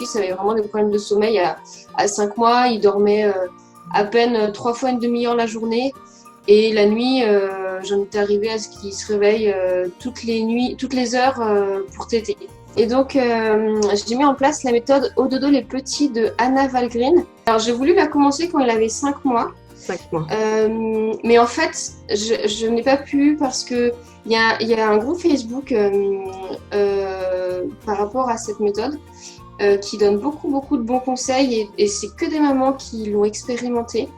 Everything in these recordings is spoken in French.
fils avait vraiment des problèmes de sommeil à 5 mois. Il dormait à peine 3 fois une demi-heure la journée. Et la nuit, j'en étais arrivée à ce qu'il se réveille toutes les heures pour téter. Et donc, j'ai mis en place la méthode Au dodo les petits de Anna Wahlgren. Alors, j'ai voulu la commencer quand il avait 5 mois. 5 mois. Mais en fait, je n'ai pas pu parce qu'il y a un groupe Facebook par rapport à cette méthode qui donne beaucoup de bons conseils et c'est que des mamans qui l'ont expérimenté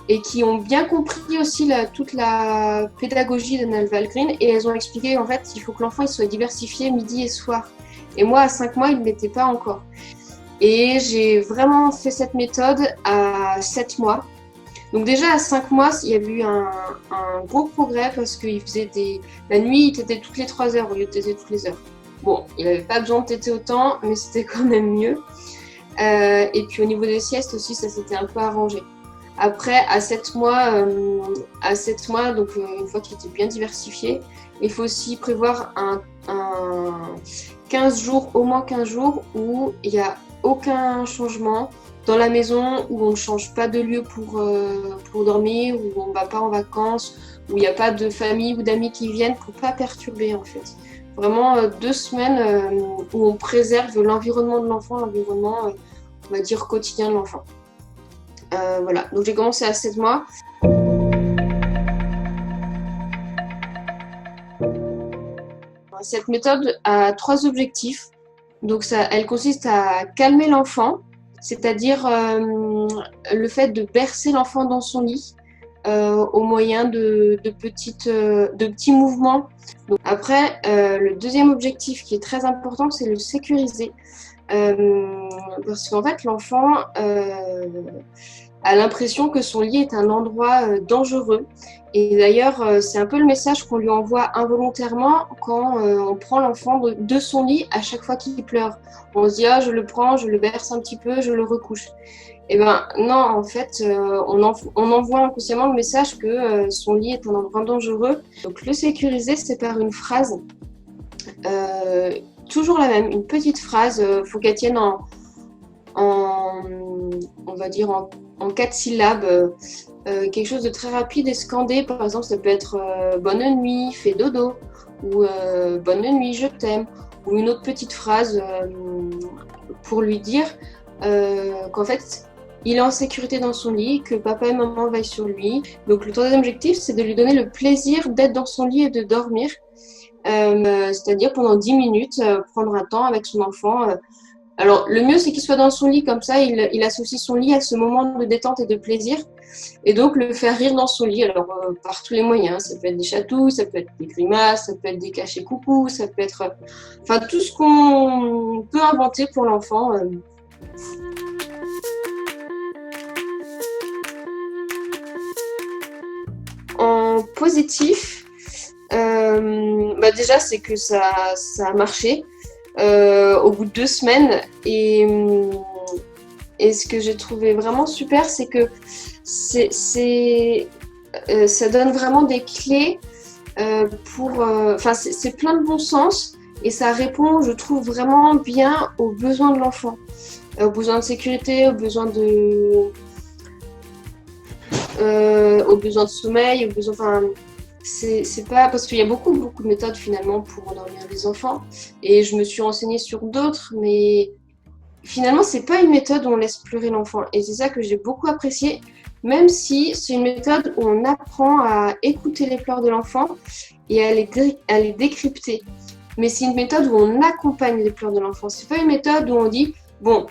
et qui ont bien compris aussi toute la pédagogie d'Anna Wahlgren et elles ont expliqué en fait il faut que l'enfant il soit diversifié midi et soir. Et moi, à 5 mois, il ne l'était pas encore. Et j'ai vraiment fait cette méthode à 7 mois. Donc déjà, à 5 mois, il y a eu un gros progrès parce qu'il faisait la nuit, il tétait toutes les 3 heures au lieu de téter toutes les heures. Bon, il n'avait pas besoin de téter autant, mais c'était quand même mieux. Et puis au niveau des siestes aussi, ça s'était un peu arrangé. Après, à 7 mois, donc une fois qu'il était bien diversifié, il faut aussi prévoir un 15 jours, au moins 15 jours, où il n'y a aucun changement dans la maison, où on ne change pas de lieu pour dormir, où on ne va pas en vacances, où il n'y a pas de famille ou d'amis qui viennent pour ne pas perturber en fait. Vraiment 2 semaines où on préserve l'environnement de l'enfant, l'environnement, on va dire, quotidien de l'enfant. Voilà, donc j'ai commencé à 7 mois. Cette méthode a 3 objectifs. Donc elle consiste à calmer l'enfant, c'est-à-dire le fait de bercer l'enfant dans son lit au moyen de petits mouvements. Donc, après, le deuxième objectif qui est très important, c'est le sécuriser. Parce qu'en fait, l'enfant a l'impression que son lit est un endroit dangereux. Et d'ailleurs, c'est un peu le message qu'on lui envoie involontairement quand on prend l'enfant de son lit à chaque fois qu'il pleure. On se dit « Ah, je le prends, je le berce un petit peu, je le recouche ». Eh bien non, en fait, on envoie inconsciemment le message que son lit est un endroit dangereux. Donc le sécuriser, c'est par une phrase, toujours la même, une petite phrase, faut qu'elle tienne on va dire en 4 syllabes, quelque chose de très rapide et scandé. Par exemple, ça peut être bonne nuit, fais dodo, ou bonne nuit, je t'aime, ou une autre petite phrase pour lui dire qu'en fait, il est en sécurité dans son lit, que papa et maman veillent sur lui. Donc le troisième objectif, c'est de lui donner le plaisir d'être dans son lit et de dormir. C'est-à-dire pendant 10 minutes, prendre un temps avec son enfant. Alors le mieux, c'est qu'il soit dans son lit, comme ça, il associe son lit à ce moment de détente et de plaisir. Et donc le faire rire dans son lit, alors par tous les moyens. Ça peut être des chatouilles, ça peut être des grimaces, ça peut être des cachets coucou, ça peut être... enfin, tout ce qu'on peut inventer pour l'enfant. En positif, déjà c'est que ça a marché au bout de 2 semaines et ce que j'ai trouvé vraiment super, c'est que ça donne vraiment des clés c'est plein de bon sens et ça répond, je trouve, vraiment bien aux besoins de l'enfant, aux besoins de sécurité, aux besoins de sommeil, aux besoins, c'est pas parce qu'il y a beaucoup de méthodes finalement pour endormir les enfants et je me suis renseignée sur d'autres, mais finalement c'est pas une méthode où on laisse pleurer l'enfant et c'est ça que j'ai beaucoup apprécié, même si c'est une méthode où on apprend à écouter les pleurs de l'enfant et à les décrypter, mais c'est une méthode où on accompagne les pleurs de l'enfant. C'est pas une méthode où on dit bon,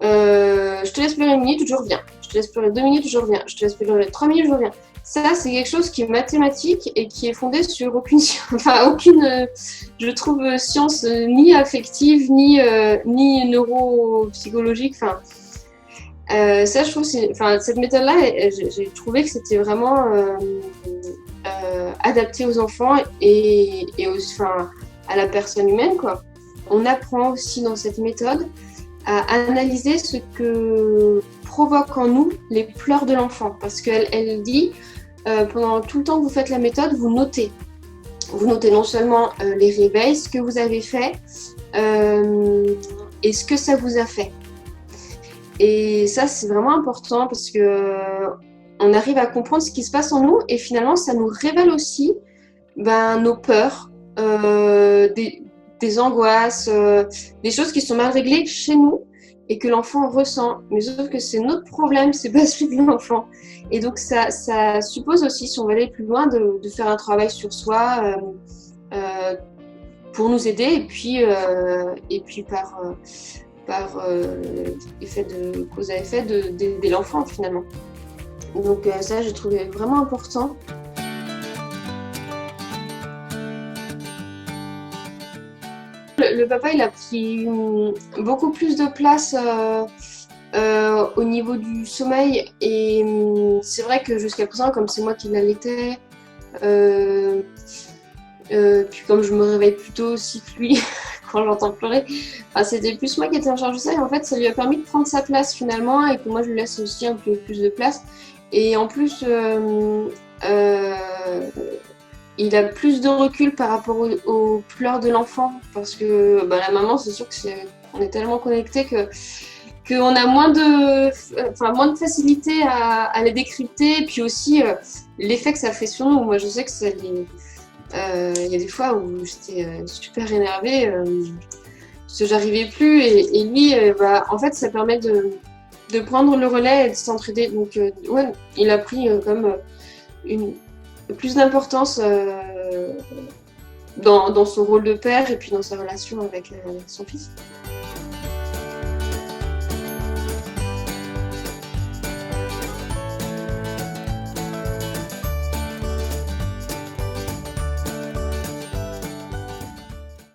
je te laisse pleurer 1 minute, je reviens. Je te laisse pleurer 2 minutes, je reviens. Je te laisse pleurer 3 minutes, je reviens. Ça, c'est quelque chose qui est mathématique et qui est fondé sur aucune, je trouve, science ni affective, ni neuropsychologique. Ça, je trouve, cette méthode-là, j'ai trouvé que c'était vraiment adapté aux enfants et à la personne humaine, quoi. On apprend aussi dans cette méthode à analyser ce que provoque en nous les pleurs de l'enfant. Parce qu'elle dit, pendant tout le temps que vous faites la méthode, vous notez. Vous notez non seulement les réveils, ce que vous avez fait, et ce que ça vous a fait. Et ça, c'est vraiment important parce que on arrive à comprendre ce qui se passe en nous et finalement, ça nous révèle aussi nos peurs, des angoisses, des choses qui sont mal réglées chez nous et que l'enfant ressent. Mais sauf que c'est notre problème, c'est pas celui de l'enfant. Et donc, ça suppose aussi, si on va aller plus loin, de faire un travail sur soi pour nous aider et puis par effet de cause à effet d'aider l'enfant finalement. Donc ça, j'ai trouvé vraiment important. Le papa, il a pris beaucoup plus de place au niveau du sommeil et c'est vrai que jusqu'à présent, comme c'est moi qui l'allaitais, puis comme je me réveille plutôt aussi que lui quand j'entends pleurer, c'était plus moi qui étais en charge de ça et en fait ça lui a permis de prendre sa place finalement et que moi je lui laisse aussi un peu plus de place et en plus il a plus de recul par rapport aux pleurs de l'enfant parce que la maman c'est sûr qu'on est tellement connectés qu'on a moins de facilité à les décrypter et puis aussi l'effet que ça fait sur nous. Moi je sais que ça il y a des fois où j'étais super énervée, parce que j'arrivais plus et lui, en fait, ça permet de prendre le relais et de s'entraider. Donc, ouais, il a pris comme plus d'importance dans son rôle de père et puis dans sa relation avec son fils.